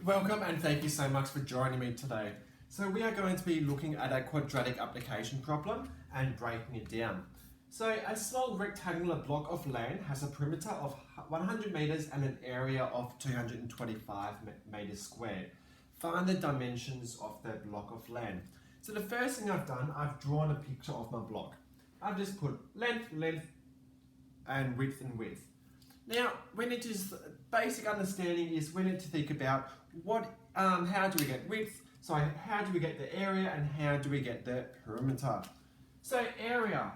Welcome and thank you so much for joining me today. So we are going to be looking at a quadratic application problem and breaking it down. So a small rectangular block of land has a perimeter of 100 meters and an area of 225 meters squared. Find the dimensions of the block of land. So the first thing I've done, I've drawn a picture of my block. I've just put length, and width. Now, basic understanding is we need to think about how do we get width, so how do we get the area, and how do we get the perimeter. So area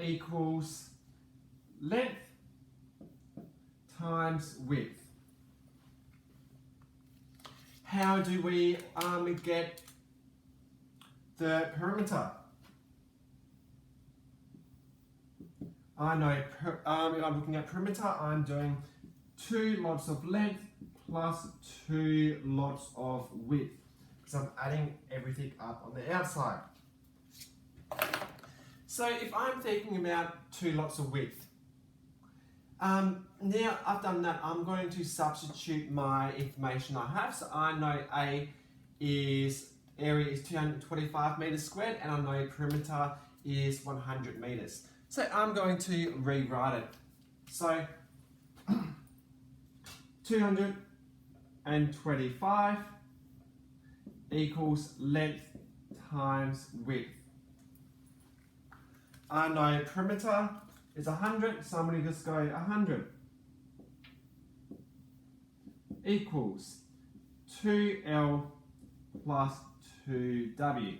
equals length times width. How do we get the perimeter? I know if I'm looking at perimeter, I'm doing 2 lots of length plus 2 lots of width, because I'm adding everything up on the outside. So if I'm thinking about 2 lots of width, now I've done that, I'm going to substitute my information I have. So I know area is 225 meters squared, and I know perimeter is 100 meters. So I'm going to rewrite it. So 225 equals length times width. I know perimeter is 100, so I'm going to just go 100 equals 2L plus 2W.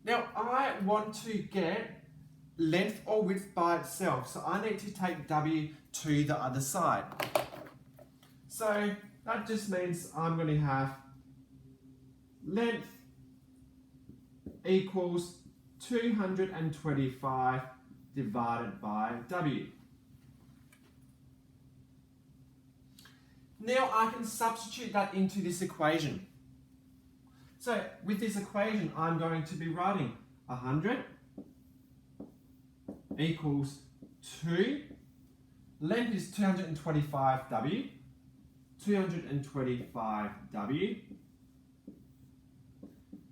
Now I want to get length or width by itself, so I need to take W to the other side. So that just means I'm going to have length equals 225 divided by W. Now I can substitute that into this equation. So with this equation, I'm going to be writing 100 equals 2, length is 225W, 225W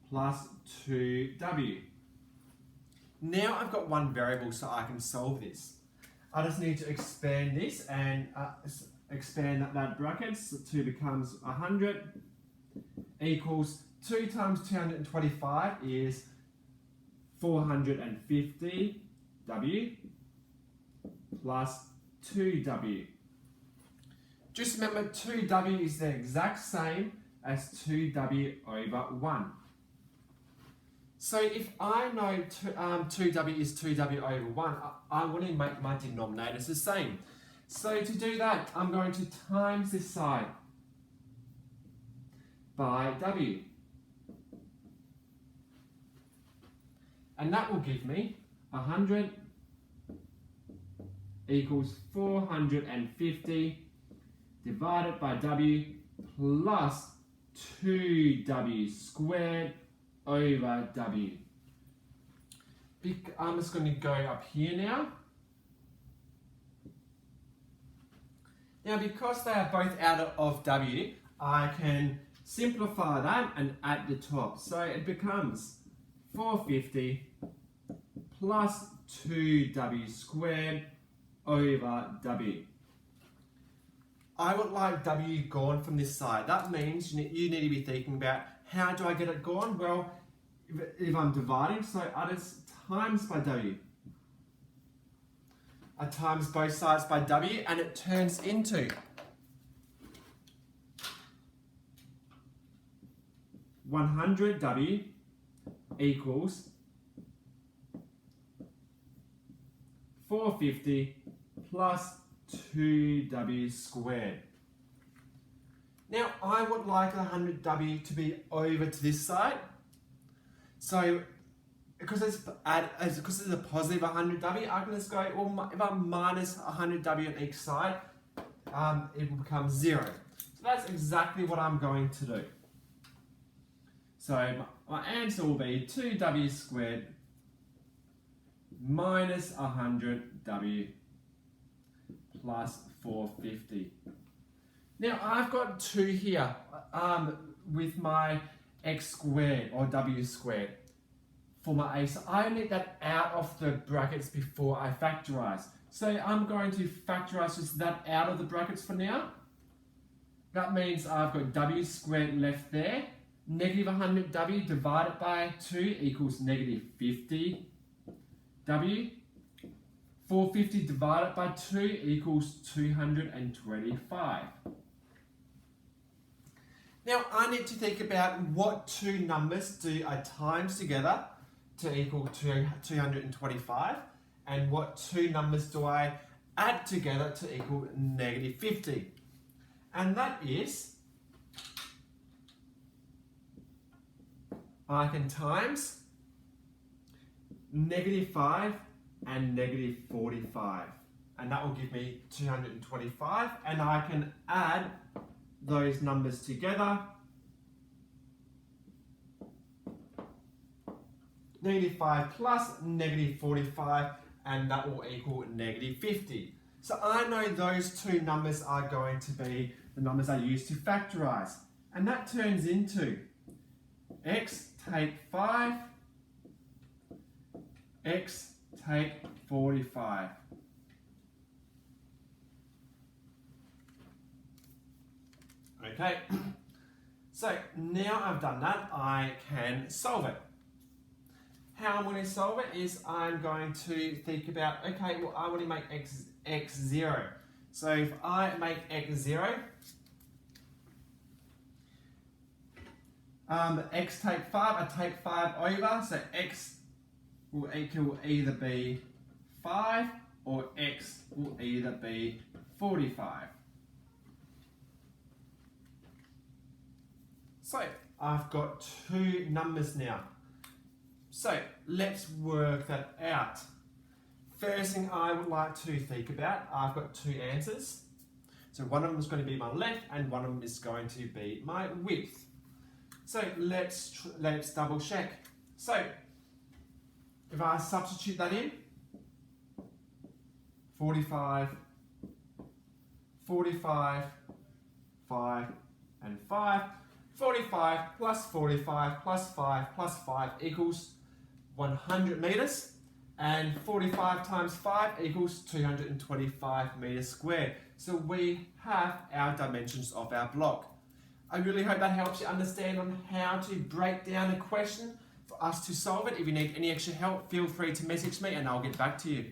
plus 2W. Now I've got one variable, so I can solve this. I just need to expand this and expand that bracket, so 2 becomes 100 equals 2 times 225 is 450W plus 2W. Just remember, 2W is the exact same as 2W over 1. So if I know 2W is 2W over 1, I want to make my denominators the same. So to do that, I'm going to times this side by W. And that will give me 100 equals 450 divided by W plus 2W squared over W. I'm just going to go up here now. Now because they are both out of W, I can simplify that and add the top. So it becomes 450 plus 2W squared over W. I would like W gone from this side. That means you need to be thinking about, how do I get it gone? Well, if I'm dividing, so I just times by W. I times both sides by W, and it turns into 100W equals 450 plus 2W squared. Now I would like 100W to be over to this side. So because it's a positive 100W, I can just go, well, if I minus 100W on each side, it will become 0. So that's exactly what I'm going to do. So my answer will be 2W squared minus 100W plus 450. Now I've got 2 here with my x squared or w squared for my a. So I need that out of the brackets before I factorize. So I'm going to factorize just that out of the brackets for now. That means I've got w squared left there. Negative 100w divided by 2 equals negative 50w. 450 divided by 2 equals 225. Now I need to think about what 2 numbers do I times together to equal 225, and what 2 numbers do I add together to equal negative 50. And that is, I can times negative 5 and negative 45. And that will give me 225. And I can add those numbers together. Negative 5 plus negative 45, and that will equal negative 50. So I know those 2 numbers are going to be the numbers I use to factorize. And that turns into x take 5, x take 45. Okay, so now I've done that, I can solve it. How I'm going to solve it is I'm going to think about, okay, well I want to make x 0. So if I make x 0, x take 5, I take 5 over, so x will equal either be 5 or x will either be 45. So I've got 2 numbers now. So let's work that out. First thing I would like to think about, I've got 2 answers. So one of them is going to be my length and one of them is going to be my width. So let's double check. So if I substitute that in, 45, 45, 5 and 5, 45 plus 45 plus 5 plus 5 equals 100 meters, and 45 times 5 equals 225 meters squared. So we have our dimensions of our block. I really hope that helps you understand on how to break down a question for us to solve it. If you need any extra help, feel free to message me and I'll get back to you.